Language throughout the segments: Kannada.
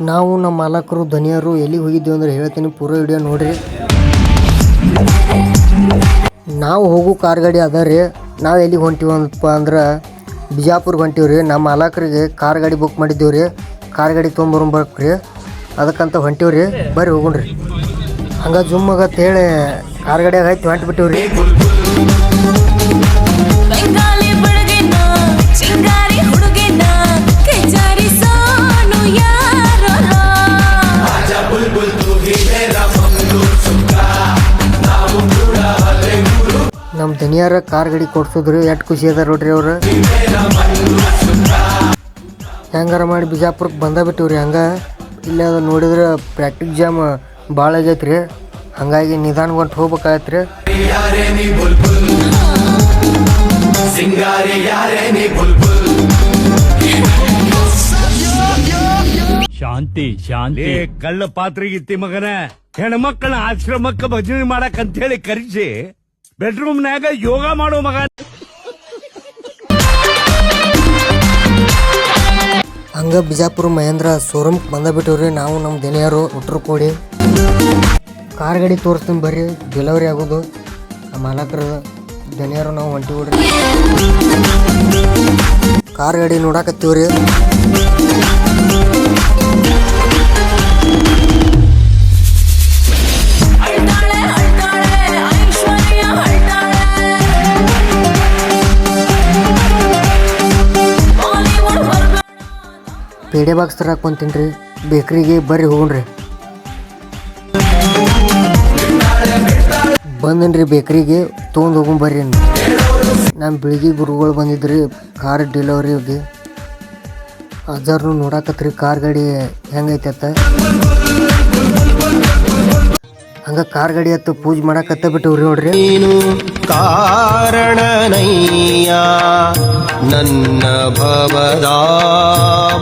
ನಾವು ನಮ್ಮ ಮಾಲಕರು ಧನಿಯರು ಎಲ್ಲಿಗೆ ಹೋಗಿದ್ದೀವಿ ಅಂದ್ರೆ ಹೇಳ್ತೀನಿ, ಪೂರಾ ವಿಡಿಯೋ ನೋಡ್ರಿ. ನಾವು ಹೋಗೋ ಕಾರ್ ಗಾಡಿ ಅದ ರೀ. ನಾವು ಎಲ್ಲಿಗೆ ಹೊಂಟಿವಪ್ಪ ಅಂದ್ರೆ ಬಿಜಾಪುರ್ಗೆ ಹೊಂಟೀವಿ ರೀ. ನಮ್ಮ ಮಾಲಕರಿಗೆ ಕಾರ್ ಗಾಡಿ ಬುಕ್ ಮಾಡಿದ್ದೀವಿ ರೀ. ಕಾರ್ ಗಾಡಿ ತೊಗೊಂಬರ್ಬೇಕ್ರಿ, ಅದಕ್ಕಂತ ಹೊಂಟೀವಿ ರೀ. ಬರ್ರಿ ಹೋಗುಣ್ರಿ. ಹಂಗೆ ಜುಮ್ಮಗತ್ತ ಹೇಳಿ ಕಾರ್ ಗಾಡಿಯಾಗ ಆಯ್ತು ಹೊಂಟ್ಬಿಟ್ಟಿವಿ ರೀ. ನಮ್ಮ ಧನಿಯಾರ ಕಾರ್ ಗಾಡಿ ಕೊಡ್ಸೋದ್ರಿ. ಎಷ್ಟು ಖುಷಿ ಅದ ನೋಡ್ರಿ ಅವ್ರು. ಹೆಂಗಾರ ಮಾಡಿ ಬಿಜಾಪುರಕ್ಕೆ ಬಂದಾಬಿಟ್ಟಿವ್ರಿ. ಹಂಗೆ ಇಲ್ಲೇ ಅದು ನೋಡಿದ್ರೆ ಟ್ರಾಫಿಕ್ ಜಾಮ್ ಭಾಳ ಆಗೈತೆ ರೀ. ಹಾಗಾಗಿ ನಿಧಾನಗೊಂಡು ಹೋಗ್ಬೇಕಾಗತ್ತೆ ರೀ. ಶಾಂತಿ ಶಾಂತಿ ಕಳ್ಳ ಪಾತ್ರೆಗಿತ್ತಿ ಮಗನ ಹೆಣ್ಮಕ್ಳನ್ನ ಆಶ್ರಮಕ್ಕೆ ಭಜನೆ ಮಾಡಕ್ ಅಂತ ಹೇಳಿ ಕರೆಸಿ ಬೆಡ್ರೂಮ್ನಾಗ ಯೋಗ ಮಾಡೋ ಮಗ. ಹಂಗೆ ಬಿಜಾಪುರ ಮಹೇಂದ್ರ ಶೋರೂಮ್ಗೆ ಬಂದಾಬಿಟ್ಟಿವ್ರಿ. ನಾವು ನಮ್ಮ ಧನಿಯರು ಹುಟ್ರು ಕೂಡಿ ಕಾರ್ ಗಾಡಿ ತೋರಿಸ್ತೀನಿ ಬರ್ರಿ. ಡೆಲಿವರಿ ಆಗೋದು ನಮ್ಮ ಮಾಲಕರು ಧನಿಯರು ನಾವು ಹೊಂಟಿ ಬಿಡ್ರಿ. ಕಾರ್ ಗಾಡಿ ನೋಡಾಕತ್ತೀವ್ರಿ. ಪೇಡೆ ಬಾಕ್ಸ್ ತರಕ್ಕೆ ಬಂತೀನಿ ರೀ ಬೇಕ್ರಿಗೆ. ಬರ್ರಿ ಹೋಗ್ರಿ. ಬಂದನ್ರಿ ಬೇಕ್ರಿಗೆ, ತೊಗೊಂಡು ಹೋಗೋಣ ಬರ್ರಿ. ನಮ್ಮ ಬೆಳಿಗ್ಗೆ ಗುರುಗಳು ಬಂದಿದ್ರಿ ಕಾರ್ ಡೆಲಿವರಿಗೆ. ಅಜ್ಜಾರ್ನು ನೋಡಾಕತ್ರಿ ಕಾರ್ ಗಾಡಿ ಹೆಂಗೈತೆ ಅಂತ. ಹಂಗೆ ಕಾರ್ ಗಾಡಿ ಹತ್ತು ಪೂಜೆ ಮಾಡಾಕತ್ತ ಬಿಟ್ಟಿವ್ರಿ ನೋಡ್ರಿ. ನೀನು ಕಾರಣನಯ್ಯ ನನ್ನ ಭವದ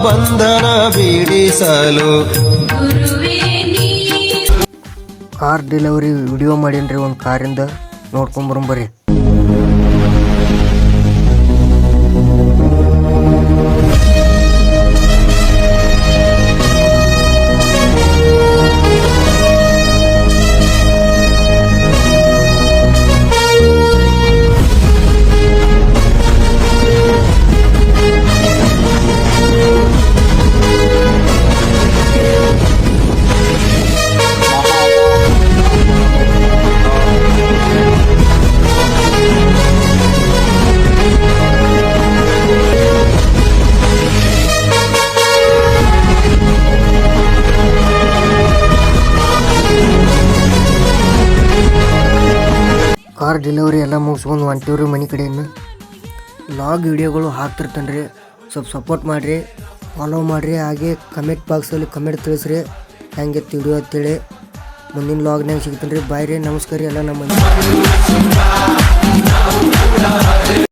ಬಂಧನ ಬಿಡಿಸಲು. ಕಾರ್ ಡೆಲಿವರಿ ವಿಡಿಯೋ ಮಾಡೀನ್ರಿ ಒಂದು ಕಾರಿಂದ, ನೋಡ್ಕೊಂಬರ್ರಿ. ಕಾರ್ ಡೆಲಿವರಿ ಎಲ್ಲ ಮುಗಿಸ್ಕೊಂಡು ಹೊಂಟಿವ್ರಿ ಮನೆ ಕಡೆಯನ್ನು. ಲಾಗ್ ವಿಡಿಯೋಗಳು ಹಾಕ್ತಿರ್ತಾನೆ ರೀ. ಸ್ವಲ್ಪ ಸಪೋರ್ಟ್ ಮಾಡಿರಿ, ಫಾಲೋ ಮಾಡಿರಿ. ಹಾಗೆ ಕಮೆಂಟ್ ಬಾಕ್ಸಲ್ಲಿ ಕಮೆಂಟ್ ತಿಳಿಸ್ರಿ ಹೆಂಗೆ ವಿಡಿಯೋ ಅಂತೇಳಿ. ಮುಂದಿನ ಲಾಗ್ನಾಗ ಸಿಗ್ತೀನಿ ರೀ. ಬಾಯ್ ರೀ, ನಮಸ್ಕಾರ ಎಲ್ಲ ನಮ್ಮ